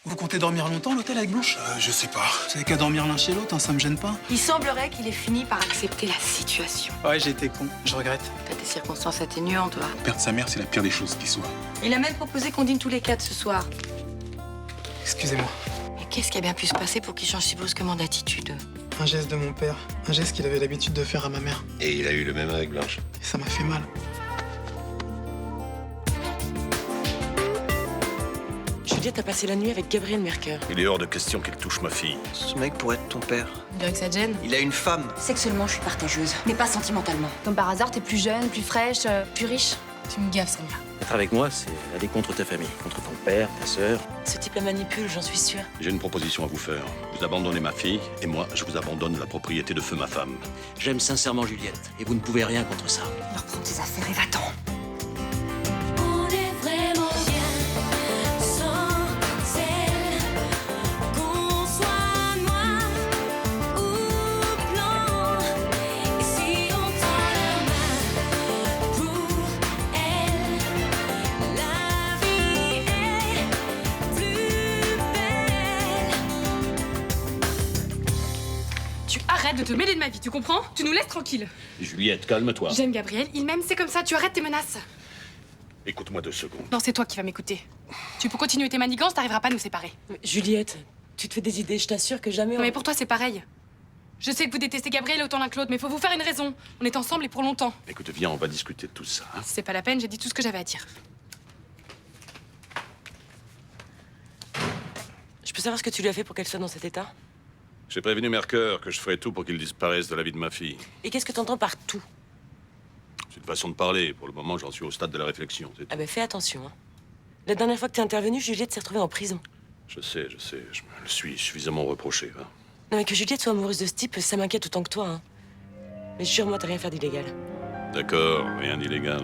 Vous comptez dormir longtemps à l'hôtel avec Blanche? Je sais pas. Vous savez qu'à dormir l'un chez l'autre, hein, ça me gêne pas. Il semblerait qu'il ait fini par accepter la situation. Ouais, j'ai été con, je regrette. T'as des circonstances atténuantes, toi. Perdre sa mère, c'est la pire des choses qui soit. Il a même proposé qu'on dîne tous les quatre ce soir. Excusez-moi. Mais qu'est-ce qui a bien pu se passer pour qu'il change si brusquement d'attitude? Un geste de mon père, un geste qu'il avait l'habitude de faire à ma mère. Et il a eu le même avec Blanche. Et ça m'a fait mal. Juliette a passé la nuit avec Gabriel Mercœur. Il est hors de question qu'il touche ma fille. Ce mec pourrait être ton père. On dirait que ça te gêne. Il a une femme. Sexuellement, je suis partageuse, mais pas sentimentalement. Comme par hasard, t'es plus jeune, plus fraîche, plus riche. Tu me gaffes, Samia. Être avec moi, c'est aller contre ta famille, contre ton père, ta sœur. Ce type la manipule, j'en suis sûre. J'ai une proposition à vous faire. Vous abandonnez ma fille, et moi, je vous abandonne la propriété de feu ma femme. J'aime sincèrement Juliette, et vous ne pouvez rien contre ça. Reprends tes affaires et va-t'en. On est vraiment bien sans elle. Qu'on soit noir ou blanc. Et si on tend la main pour elle, la vie est plus belle. Tu arrêtes de te mêler de ma vie, tu comprends? Tu nous laisses tranquilles. Juliette, calme-toi. J'aime Gabriel, il m'aime, c'est comme ça, tu arrêtes tes menaces. Écoute-moi 2 secondes. Non, c'est toi qui vas m'écouter. Tu peux continuer tes manigances, t'arriveras pas à nous séparer. Mais Juliette, tu te fais des idées, je t'assure que jamais. Non, mais pour toi, c'est pareil. Je sais que vous détestez Gabriel autant l'un que l'autre, mais faut vous faire une raison. On est ensemble et pour longtemps. Écoute, viens, on va discuter de tout ça. Hein. Si c'est pas la peine, j'ai dit tout ce que j'avais à dire. Je peux savoir ce que tu lui as fait pour qu'elle soit dans cet état? J'ai prévenu Mercœur que je ferais tout pour qu'il disparaisse de la vie de ma fille. Et qu'est-ce que t'entends par tout? C'est une façon de parler. Pour le moment, j'en suis au stade de la réflexion. C'est tout. Ah ben fais attention, hein. La dernière fois que t'es intervenu, Juliette s'est retrouvée en prison. Je sais. Je me le suis suffisamment reproché. Hein. Non mais que Juliette soit amoureuse de ce type, ça m'inquiète autant que toi, hein. Mais jure-moi, t'as rien fait d'illégal. D'accord, rien d'illégal.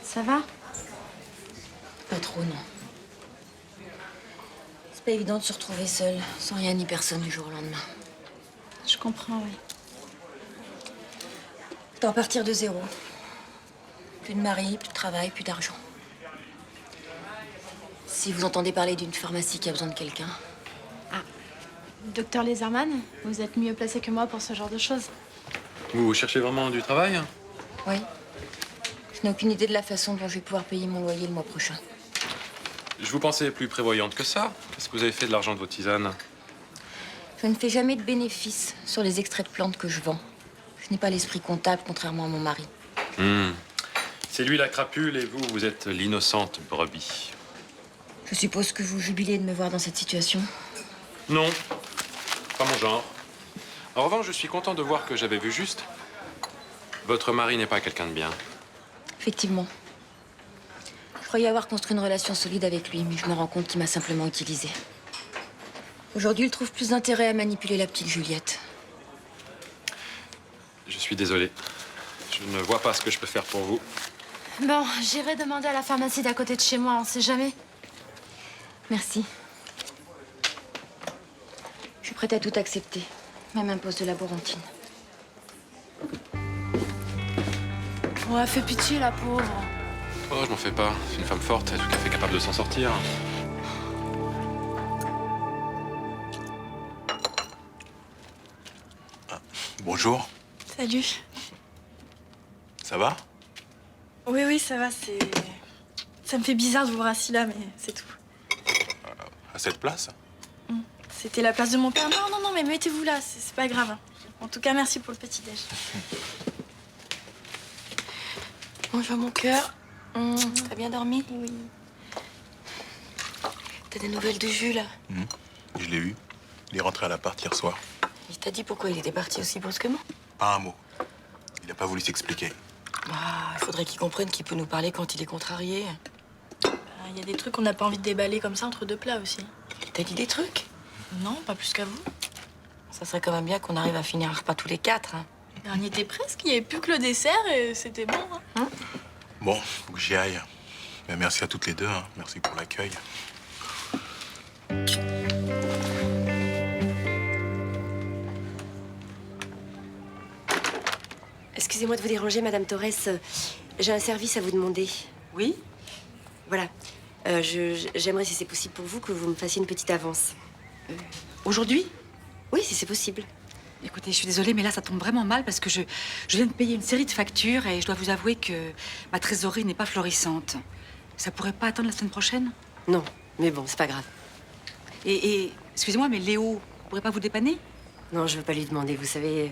Ça va? Pas trop, non. C'est pas évident de se retrouver seule, sans rien ni personne du jour au lendemain. Je comprends, oui. T'en repartir de zéro. Plus de mari, plus de travail, plus d'argent. Si vous entendez parler d'une pharmacie qui a besoin de quelqu'un, Docteur Leserman, vous êtes mieux placé que moi pour ce genre de choses. Vous cherchez vraiment du travail? oui. Je n'ai aucune idée de la façon dont je vais pouvoir payer mon loyer le mois prochain. Je vous pensais plus prévoyante que ça. Qu'est-ce que vous avez fait de l'argent de vos tisanes? Je ne fais jamais de bénéfices sur les extraits de plantes que je vends. Je n'ai pas l'esprit comptable, contrairement à mon mari. C'est lui la crapule et vous, vous êtes l'innocente brebis. Je suppose que vous jubilez de me voir dans cette situation. Non, pas mon genre. En revanche, je suis content de voir que j'avais vu juste. Votre mari n'est pas quelqu'un de bien. Effectivement. Je croyais avoir construit une relation solide avec lui, mais je me rends compte qu'il m'a simplement utilisée. Aujourd'hui, il trouve plus d'intérêt à manipuler la petite Juliette. Je suis désolé. Je ne vois pas ce que je peux faire pour vous. Bon, j'irai demander à la pharmacie d'à côté de chez moi, on sait jamais. Merci. Je suis prête à tout accepter, même un poste de laborantine. Ouais, fais pitié, la pauvre. Oh, je m'en fais pas. C'est une femme forte, elle est tout à fait capable de s'en sortir. Bonjour. Salut. Ça va? Oui, oui, ça va, c'est... Ça me fait bizarre de vous voir assis là, mais c'est tout. À cette place? C'était la place de mon père. Non, non, non, mais mettez-vous là, c'est pas grave. Hein. En tout cas, merci pour le petit-déj. Bonjour, mon cœur. T'as bien dormi? Oui. T'as des nouvelles de Jules? Je l'ai eu. Il est rentré à l'appart hier soir. Il t'a dit pourquoi il était parti aussi brusquement? Pas un mot. Il n'a pas voulu s'expliquer. Il faudrait qu'il comprenne qu'il peut nous parler quand il est contrarié. Il y a des trucs qu'on n'a pas envie de déballer comme ça entre deux plats aussi. Il t'a dit des trucs? Non, pas plus qu'à vous. Ça serait quand même bien qu'on arrive à finir un repas tous les 4. Hein. On y était presque, il n'y avait plus que le dessert et c'était bon. Hein. Bon, faut que j'y aille. Mais merci à toutes les deux. Hein. Merci pour l'accueil. Excusez-moi de vous déranger, Madame Torres. J'ai un service à vous demander. Oui? Voilà. J'aimerais, si c'est possible pour vous, que vous me fassiez une petite avance. Aujourd'hui? Oui, si c'est possible. Écoutez, je suis désolée, mais là, ça tombe vraiment mal parce que je viens de payer une série de factures et je dois vous avouer que ma trésorerie n'est pas florissante. Ça pourrait pas attendre la semaine prochaine? Non, mais bon, c'est pas grave. Et excusez-moi, mais Léo pourrait pas vous dépanner? Non, je veux pas lui demander. Vous savez,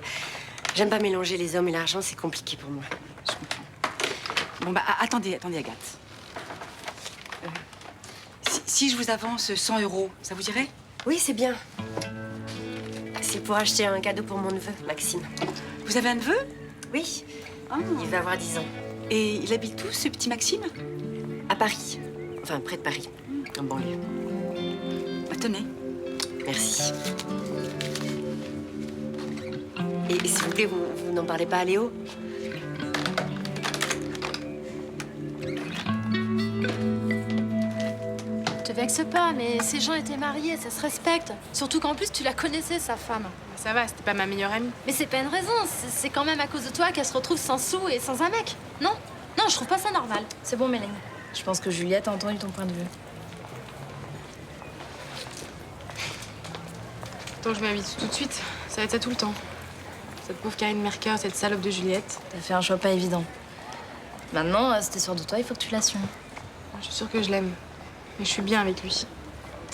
j'aime pas mélanger les hommes et l'argent, c'est compliqué pour moi. Je comprends. Bon, bah, attendez, Agathe. Si je vous avance 100 €, ça vous irait? Oui, c'est bien. C'est pour acheter un cadeau pour mon neveu, Maxime. Vous avez un neveu? Oui. Il va avoir 10 ans. Et il habite où, ce petit Maxime? À Paris. Enfin, près de Paris, en banlieue. Bah, tenez. Merci. Et s'il vous plaît, vous n'en parlez pas à Léo? Te vexe pas, mais ces gens étaient mariés, ça se respecte. Surtout qu'en plus, tu la connaissais, sa femme. Ça va, c'était pas ma meilleure amie. Mais c'est pas une raison, c'est quand même à cause de toi qu'elle se retrouve sans sous et sans un mec. Non? Non, je trouve pas ça normal. C'est bon, Mélanie. Je pense que Juliette a entendu ton point de vue. Tant que je m'habitue tout de suite, ça va être ça tout le temps. Cette pauvre Karine Merker, cette salope de Juliette. T'as fait un choix pas évident. Maintenant, si t'es sûr de toi, il faut que tu l'assumes. Je suis sûre que je l'aime. Mais je suis bien avec lui.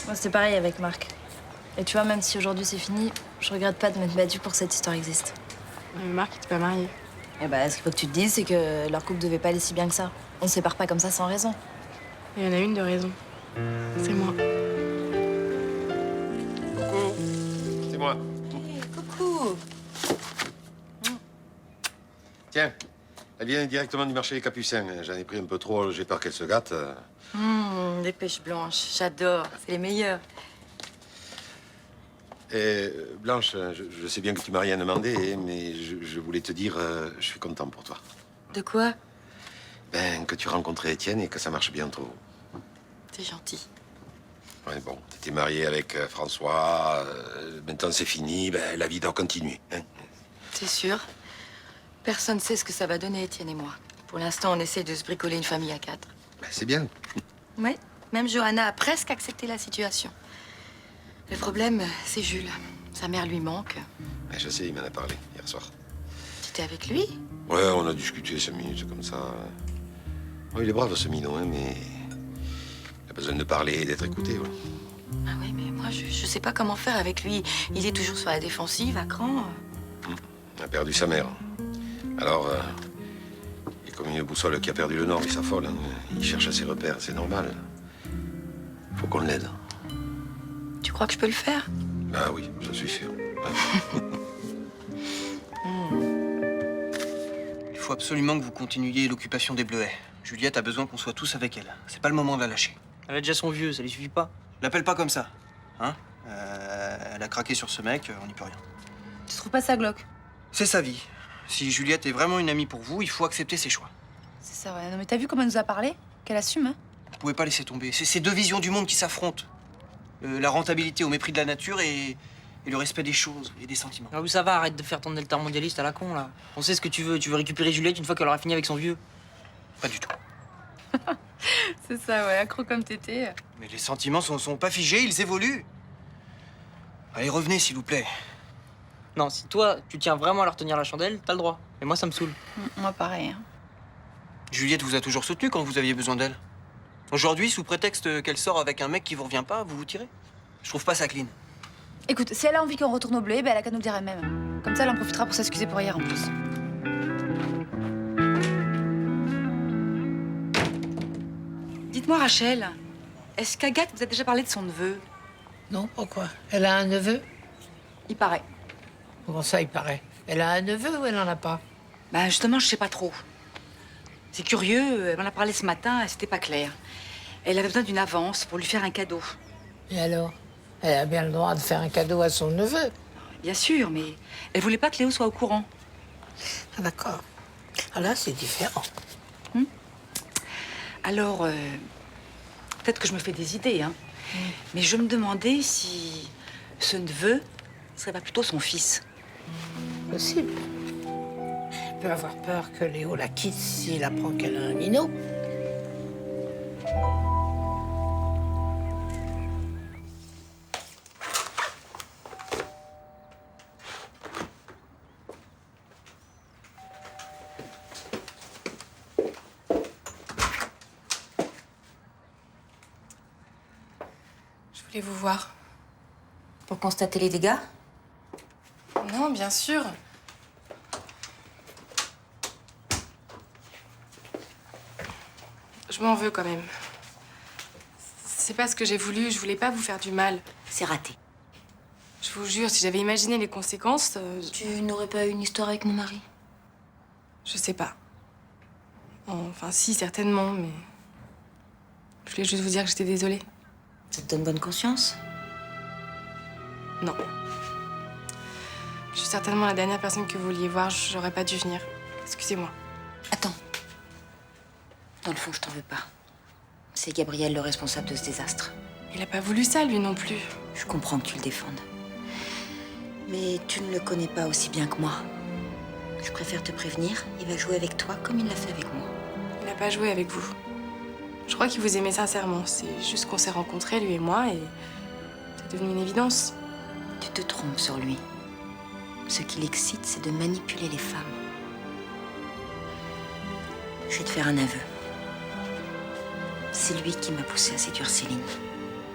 Moi, c'est pareil avec Marc. Et tu vois, même si aujourd'hui c'est fini, je regrette pas de m'être battue pour que cette histoire existe. Mais Marc, il était pas marié. Eh ben, ce qu'il faut que tu te dises, c'est que leur couple devait pas aller si bien que ça. On se sépare pas comme ça sans raison. Il y en a une de raison. C'est moi. Coucou. C'est moi. Hey, coucou. Tiens, elle vient directement du marché des Capucins. J'en ai pris un peu trop, j'ai peur qu'elle se gâte. Des pêches blanches, j'adore. C'est les meilleures. Et Blanche, je sais bien que tu m'as rien demandé, mais je voulais te dire, je suis content pour toi. De quoi? Ben, que tu rencontres Étienne et que ça marche bientôt. C'est gentil. Ouais, bon, t'étais marié avec François, maintenant c'est fini, ben, la vie doit continuer. Hein. C'est sûr. Personne ne sait ce que ça va donner, Étienne et moi. Pour l'instant, on essaie de se bricoler une famille à 4. Ben, c'est bien. Oui, même Johanna a presque accepté la situation. Le problème, c'est Jules. Sa mère lui manque. Ben, je sais, il m'en a parlé hier soir. Tu étais avec lui? Ouais, on a discuté 5 minutes comme ça. Oh, il est brave, ce minot, hein, mais il a besoin de parler et d'être écouté. Ouais. Ah oui, mais moi, je sais pas comment faire avec lui. Il est toujours sur la défensive, à cran. Il a perdu sa mère. Alors, il est comme une boussole qui a perdu le nord, il s'affole. Hein. Il cherche à ses repères, c'est normal. Faut qu'on l'aide. Tu crois que je peux le faire? Ah oui, je suis sûr. Il faut absolument que vous continuiez l'occupation des Bleuets. Juliette a besoin qu'on soit tous avec elle. C'est pas le moment de la lâcher. Elle a déjà son vieux, ça lui suffit pas. L'appelle pas comme ça. Hein? Elle a craqué sur ce mec, on n'y peut rien. Tu trouves pas ça glauque? C'est sa vie. Si Juliette est vraiment une amie pour vous, il faut accepter ses choix. C'est ça, ouais. Non, mais t'as vu comment elle nous a parlé? Qu'elle assume, hein? Vous pouvez pas laisser tomber. C'est ces deux visions du monde qui s'affrontent. La rentabilité au mépris de la nature et le respect des choses et des sentiments. Ah oui, ça va, arrête de faire ton delta mondialiste à la con, là. On sait ce que tu veux récupérer Juliette une fois qu'elle aura fini avec son vieux. Pas du tout. C'est ça, ouais, accro comme t'étais. Mais les sentiments sont pas figés, ils évoluent. Allez, revenez, s'il vous plaît. Non, si toi, tu tiens vraiment à leur tenir la chandelle, t'as le droit. Mais moi, ça me saoule. Moi, pareil. Hein. Juliette vous a toujours soutenu quand vous aviez besoin d'elle. Aujourd'hui, sous prétexte qu'elle sort avec un mec qui vous revient pas, vous vous tirez. Je trouve pas ça clean. Écoute, si elle a envie qu'on retourne au blé, ben elle a qu'à nous le dire elle-même. Comme ça, elle en profitera pour s'excuser pour hier en plus. Dites-moi, Rachel, est-ce qu'Agathe vous a déjà parlé de son neveu? Non, pourquoi? Elle a un neveu? Il paraît. Comment ça, il paraît? Elle a un neveu ou elle en a pas? Ben justement, je sais pas trop. C'est curieux, elle m'en a parlé ce matin et c'était pas clair. Elle avait besoin d'une avance pour lui faire un cadeau. Et alors? Elle a bien le droit de faire un cadeau à son neveu. Bien sûr, mais elle voulait pas que Léo soit au courant. Ah, d'accord. Ah là, c'est différent. Alors, peut-être que je me fais des idées, hein. Mais je me demandais si ce neveu serait pas plutôt son fils. Possible. Elle peut avoir peur que Léo la quitte s'il apprend qu'elle a un minot. voulais vous voir. Pour constater les dégâts? Non, bien sûr. Je m'en veux quand même. C'est pas ce que j'ai voulu, je voulais pas vous faire du mal. C'est raté. Je vous jure, si j'avais imaginé les conséquences... Tu n'aurais pas eu une histoire avec mon mari? Je sais pas. Enfin, si, certainement, mais... Je voulais juste vous dire que j'étais désolée. Ça te donne bonne conscience? Non. Je suis certainement la dernière personne que vous vouliez voir, j'aurais pas dû venir. Excusez-moi. Attends. Dans le fond, je t'en veux pas. C'est Gabriel le responsable de ce désastre. Il a pas voulu ça, lui non plus. Je comprends que tu le défendes. Mais tu ne le connais pas aussi bien que moi. Je préfère te prévenir, il va jouer avec toi comme il l'a fait avec moi. Il n'a pas joué avec vous. Je crois qu'il vous aimait sincèrement. C'est juste qu'on s'est rencontrés, lui et moi, et c'est devenu une évidence. Tu te trompes sur lui. Ce qui l'excite, c'est de manipuler les femmes. Je vais te faire un aveu. C'est lui qui m'a poussé à séduire Céline,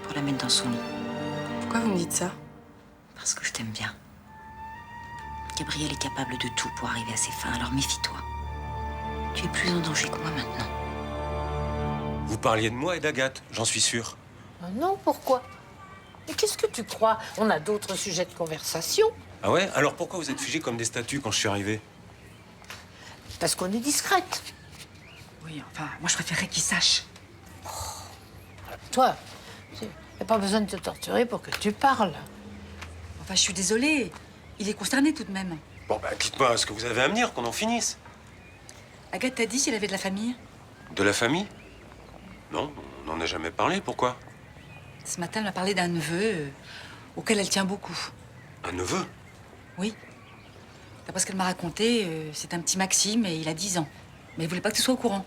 pour la mettre dans son lit. Pourquoi vous me dites ça? Parce que je t'aime bien. Gabriel est capable de tout pour arriver à ses fins, alors méfie-toi. Tu es plus en danger que moi maintenant. Vous parliez de moi et d'Agathe, j'en suis sûr. Ah non, pourquoi? Mais qu'est-ce que tu crois? On a d'autres sujets de conversation. Ah ouais? Alors pourquoi vous êtes figés comme des statues quand je suis arrivé? Parce qu'on est discrète. Oui, enfin, moi je préférerais qu'il sache. Toi, il n'y a pas besoin de te torturer pour que tu parles. Enfin, je suis désolée. Il est consterné tout de même. Bon, bah dites-moi ce que vous avez à me dire, qu'on en finisse. Agathe t'a dit s'il avait de la famille? De la famille? Non, on n'en a jamais parlé, pourquoi? Ce matin, elle m'a parlé d'un neveu auquel elle tient beaucoup. Un neveu? Oui. D'après ce qu'elle m'a raconté, c'est un petit Maxime et il a 10 ans. Mais il voulait pas que tu sois au courant.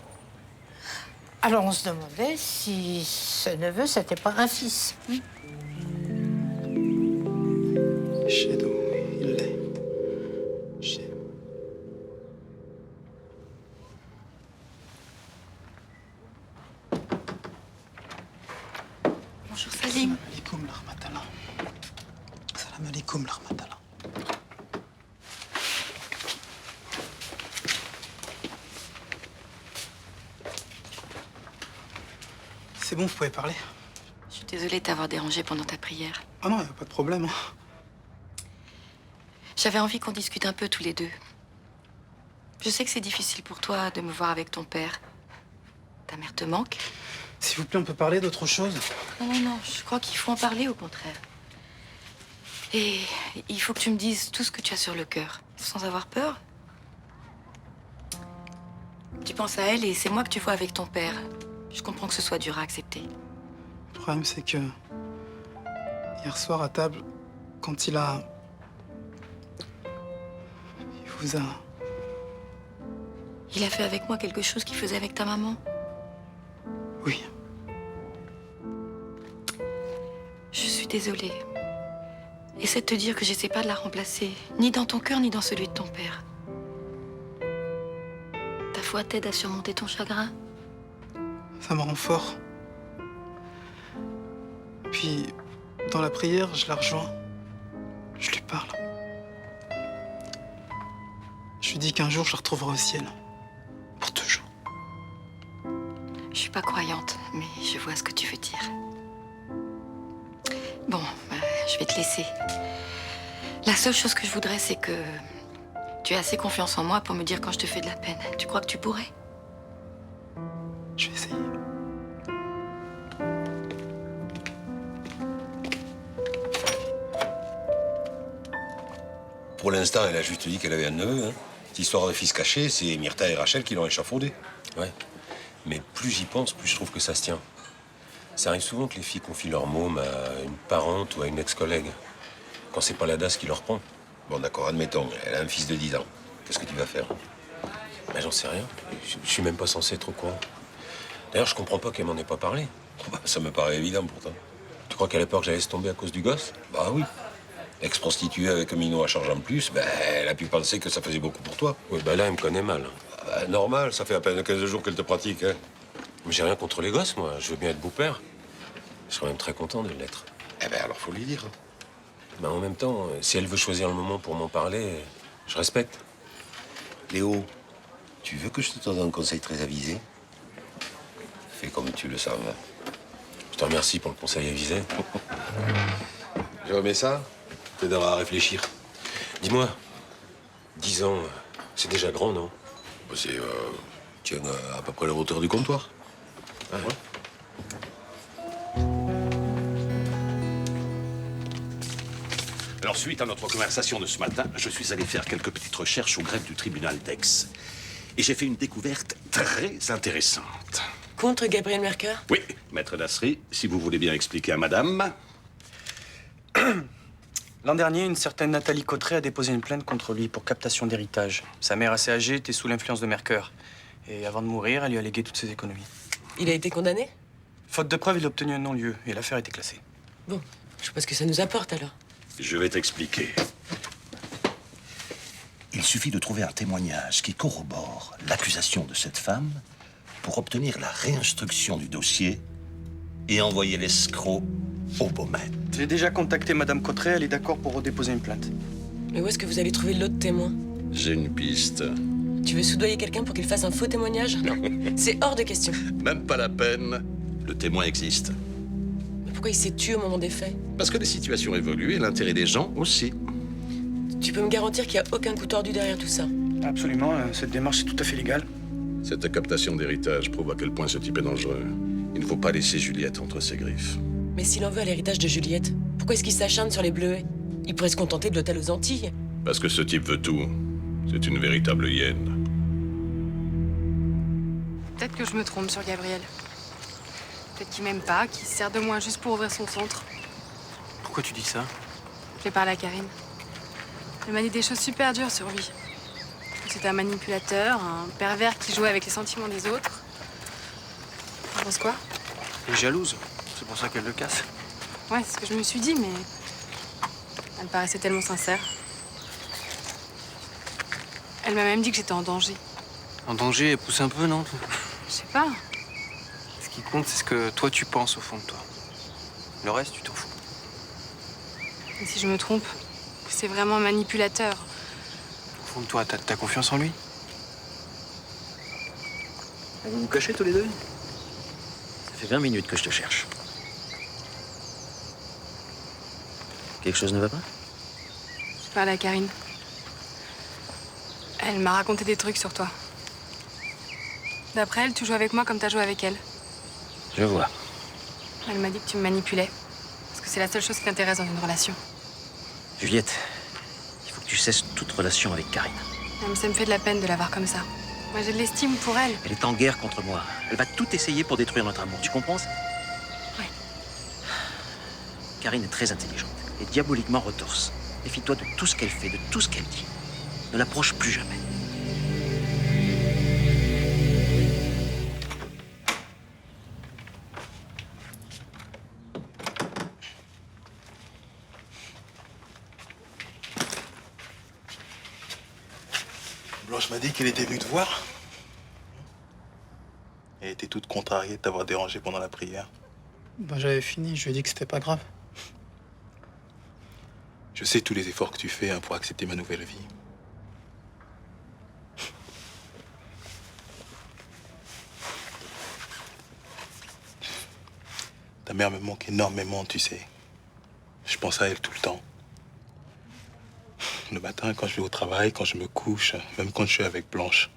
Alors on se demandait si ce neveu, c'était pas un fils. Oui. Shadow, il l'est. Bonjour Salim. Alaikum l'armatala. Salam alaikum l'armatala. C'est bon, vous pouvez parler. Je suis désolée de t'avoir dérangé pendant ta prière. Ah non, y a pas de problème. Hein. J'avais envie qu'on discute un peu tous les deux. Je sais que c'est difficile pour toi de me voir avec ton père. Ta mère te manque? S'il vous plaît, on peut parler d'autre chose? Non, non, non, je crois qu'il faut en parler au contraire. Et il faut que tu me dises tout ce que tu as sur le cœur, sans avoir peur. Tu penses à elle et c'est moi que tu vois avec ton père. Je comprends que ce soit dur à accepter. Le problème, c'est que hier soir à table, quand il vous a... Il a fait avec moi quelque chose qu'il faisait avec ta maman? Oui. Je suis désolée. Essaie de te dire que j'essaie pas de la remplacer, ni dans ton cœur, ni dans celui de ton père. Ta foi t'aide à surmonter ton chagrin? Ça me rend fort. Puis, dans la prière, je la rejoins. Je lui parle. Je lui dis qu'un jour, je la retrouverai au ciel. Pour toujours. Je suis pas croyante, mais je vois ce que tu veux dire. Bon, je vais te laisser. La seule chose que je voudrais, c'est que tu aies assez confiance en moi pour me dire quand je te fais de la peine. Tu crois que tu pourrais? Je vais essayer. Pour l'instant, elle a juste dit qu'elle avait un neveu. Hein. Cette histoire de fils caché, c'est Myrtha et Rachel qui l'ont échafaudé. Ouais. Mais plus j'y pense, plus je trouve que ça se tient. Ça arrive souvent que les filles confient leur môme à une parente ou à une ex-collègue. Quand c'est pas la DAS qui leur prend. Bon, d'accord, admettons. Elle a un fils de 10 ans. Qu'est-ce que tu vas faire? Ben, j'en sais rien. Je suis même pas censé être au courant. D'ailleurs, je comprends pas qu'elle m'en ait pas parlé. Ça me paraît évident, pourtant. Tu crois qu'elle a peur que j'allais se tomber à cause du gosse? Bah oui. Ex-prostituée avec un minot à charge en plus, ben, elle a pu penser que ça faisait beaucoup pour toi. Oui, ben là, elle me connaît mal. Normal, ça fait à peine 15 jours qu'elle te pratique, hein. Mais j'ai rien contre les gosses, moi. Je veux bien être beau-père. Je serais même très content de l'être. Eh ben alors faut lui dire. Ben, en même temps, si elle veut choisir le moment pour m'en parler, je respecte. Léo, tu veux que je te donne un conseil très avisé? Fais comme tu le sens. Je te remercie pour le conseil avisé. Je remets ça, t'aidera à réfléchir. Dis-moi, 10 ans, c'est déjà grand, non? C'est, tiens, à peu près la hauteur du comptoir. Ah, ouais. Alors, suite à notre conversation de ce matin, je suis allé faire quelques petites recherches au greffe du tribunal d'Aix. Et j'ai fait une découverte très intéressante. Contre Gabriel Mercœur? Oui, maître Dassery, si vous voulez bien expliquer à madame. L'an dernier, une certaine Nathalie Cotteret a déposé une plainte contre lui pour captation d'héritage. Sa mère, assez âgée, était sous l'influence de Mercœur. Et avant de mourir, elle lui a légué toutes ses économies. Il a été condamné? Faute de preuves, il a obtenu un non-lieu et l'affaire a été classée. Bon, je sais pas ce que ça nous apporte alors. Je vais t'expliquer. Il suffit de trouver un témoignage qui corrobore l'accusation de cette femme pour obtenir la réinstruction du dossier et envoyer l'escroc au Baumette. J'ai déjà contacté Madame Cotteret, elle est d'accord pour redéposer une plainte. Mais où est-ce que vous allez trouver l'autre témoin? J'ai une piste. Tu veux soudoyer quelqu'un pour qu'il fasse un faux témoignage? Non, c'est hors de question. Même pas la peine. Le témoin existe. Mais pourquoi il s'est tué au moment des faits? Parce que les situations évoluent et l'intérêt des gens aussi. Tu peux me garantir qu'il n'y a aucun coup tordu derrière tout ça? Absolument, cette démarche est tout à fait légale. Cette captation d'héritage prouve à quel point ce type est dangereux. Il ne faut pas laisser Juliette entre ses griffes. Mais s'il en veut à l'héritage de Juliette, pourquoi est-ce qu'il s'acharne sur les Bleuets? Il pourrait se contenter de l'hôtel aux Antilles. Parce que ce type veut tout. C'est une véritable hyène. Peut-être que je me trompe sur Gabriel. Peut-être qu'il m'aime pas, qu'il se sert de moi juste pour ouvrir son centre. Pourquoi tu dis ça? J'ai parlé à Karine. Elle m'a dit des choses super dures sur lui. Que c'était un manipulateur, un pervers qui jouait avec les sentiments des autres. Tu penses quoi? Elle est jalouse. C'est pour ça qu'elle le casse. Ouais, c'est ce que je me suis dit, mais... Elle paraissait tellement sincère. Elle m'a même dit que j'étais en danger. En danger, elle pousse un peu, non? Je sais pas. Ce qui compte, c'est ce que toi tu penses au fond de toi. Le reste, tu t'en fous. Et si je me trompe, que c'est vraiment un manipulateur. Au fond de toi, t'as confiance en lui? Vous vous cachez tous les deux? Ça fait 20 minutes que je te cherche. Quelque chose ne va pas? J'ai parlé à Karine. Elle m'a raconté des trucs sur toi. D'après elle, tu joues avec moi comme t'as joué avec elle. Je vois. Elle m'a dit que tu me manipulais. Parce que c'est la seule chose qui t'intéresse dans une relation. Juliette, il faut que tu cesses toute relation avec Karine. Non, mais ça me fait de la peine de la voir comme ça. Moi, j'ai de l'estime pour elle. Elle est en guerre contre moi. Elle va tout essayer pour détruire notre amour. Tu comprends ça? Ouais. Karine est très intelligente et diaboliquement retorse. Méfie-toi de tout ce qu'elle fait, de tout ce qu'elle dit. Ne l'approche plus jamais. Blanche m'a dit qu'elle était venue te voir. Elle était toute contrariée de t'avoir dérangé pendant la prière. Ben, j'avais fini, je lui ai dit que c'était pas grave. Je sais tous les efforts que tu fais pour accepter ma nouvelle vie. Ta mère me manque énormément, tu sais. Je pense à elle tout le temps. Le matin, quand je vais au travail, quand je me couche, même quand je suis avec Blanche,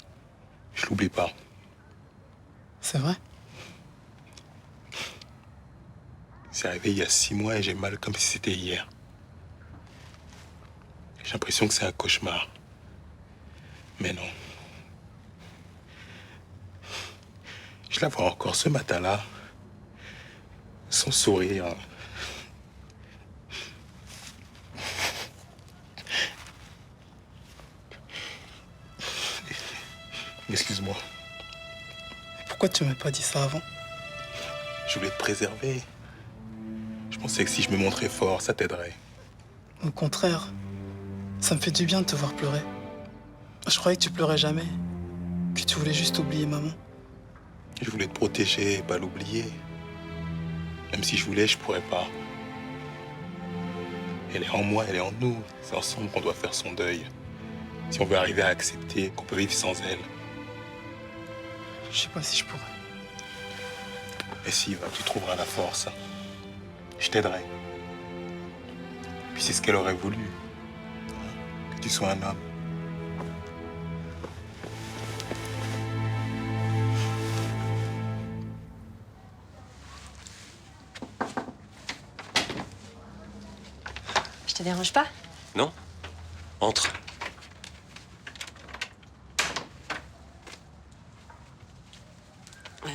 je l'oublie pas. C'est vrai? C'est arrivé il y a 6 mois et j'ai mal comme si c'était hier. J'ai l'impression que c'est un cauchemar. Mais non. Je la vois encore ce matin-là. Son sourire. Excuse-moi. Pourquoi tu m'as pas dit ça avant? Je voulais te préserver. Je pensais que si je me montrais fort, ça t'aiderait. Au contraire, ça me fait du bien de te voir pleurer. Je croyais que tu pleurais jamais, que tu voulais juste oublier maman. Je voulais te protéger et pas l'oublier. Même si je voulais, je pourrais pas. Elle est en moi, elle est en nous. C'est ensemble qu'on doit faire son deuil. Si on veut arriver à accepter qu'on peut vivre sans elle. Je sais pas si je pourrais. Et si, va, tu trouveras la force. Je t'aiderai. Puis c'est ce qu'elle aurait voulu. Que tu sois un homme. Je te dérange pas? Non? Entre.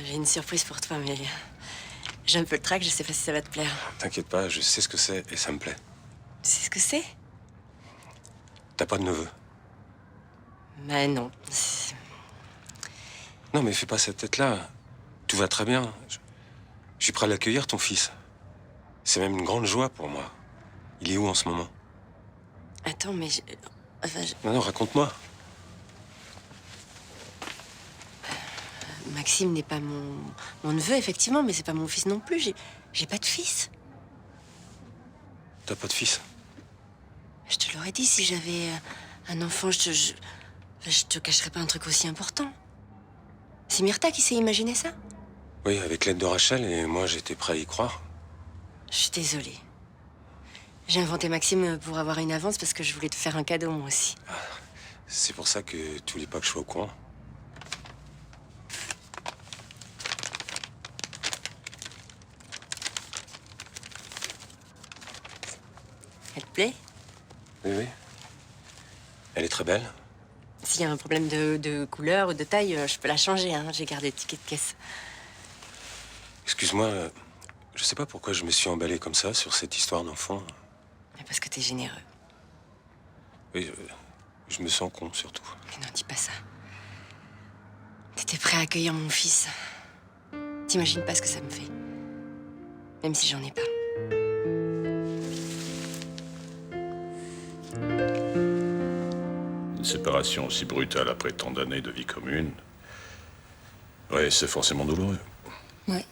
J'ai une surprise pour toi, mais j'ai un peu le trac, je sais pas si ça va te plaire. T'inquiète pas, je sais ce que c'est et ça me plaît. Tu sais ce que c'est? T'as pas de neveu? Bah non. Non, mais fais pas cette tête-là. Tout va très bien. Je suis prêt à l'accueillir, ton fils. C'est même une grande joie pour moi. Il est où en ce moment? Attends, mais Non, raconte-moi. Maxime n'est pas mon neveu, effectivement, mais c'est pas mon fils non plus. J'ai pas de fils. T'as pas de fils? Je te l'aurais dit, si j'avais un enfant, je te cacherais pas un truc aussi important. C'est Myrtha qui s'est imaginé ça? Oui, avec l'aide de Rachel, et moi j'étais prêt à y croire. Je suis désolée. J'ai inventé Maxime pour avoir une avance parce que je voulais te faire un cadeau, moi aussi. C'est pour ça que tu voulais pas que je sois au courant. Elle te plaît? Oui, oui. Elle est très belle. S'il y a un problème de couleur ou de taille, je peux la changer, hein. J'ai gardé le ticket de caisse. Excuse-moi, je sais pas pourquoi je me suis emballé comme ça sur cette histoire d'enfant. Mais parce que t'es généreux. Oui, je me sens con, surtout. Mais non, dis pas ça. T'étais prêt à accueillir mon fils. T'imagines pas ce que ça me fait. Même si j'en ai pas. Une séparation aussi brutale après tant d'années de vie commune. Ouais, c'est forcément douloureux. Ouais.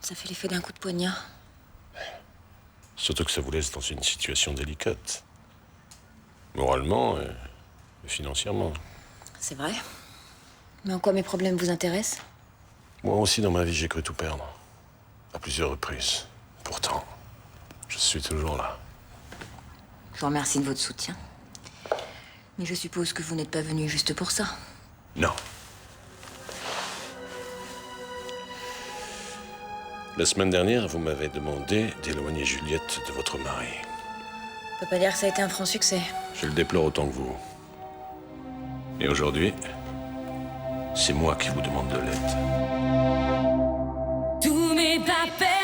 Ça fait l'effet d'un coup de poignard. Surtout que ça vous laisse dans une situation délicate. Moralement et financièrement. C'est vrai. Mais en quoi mes problèmes vous intéressent? Moi aussi, dans ma vie, j'ai cru tout perdre. À plusieurs reprises. Pourtant, je suis toujours là. Je vous remercie de votre soutien. Mais je suppose que vous n'êtes pas venu juste pour ça. Non. La semaine dernière, vous m'avez demandé d'éloigner Juliette de votre mari. On peut pas dire que ça a été un franc succès. Je le déplore autant que vous. Et aujourd'hui, c'est moi qui vous demande de l'aide. Tous mes papels.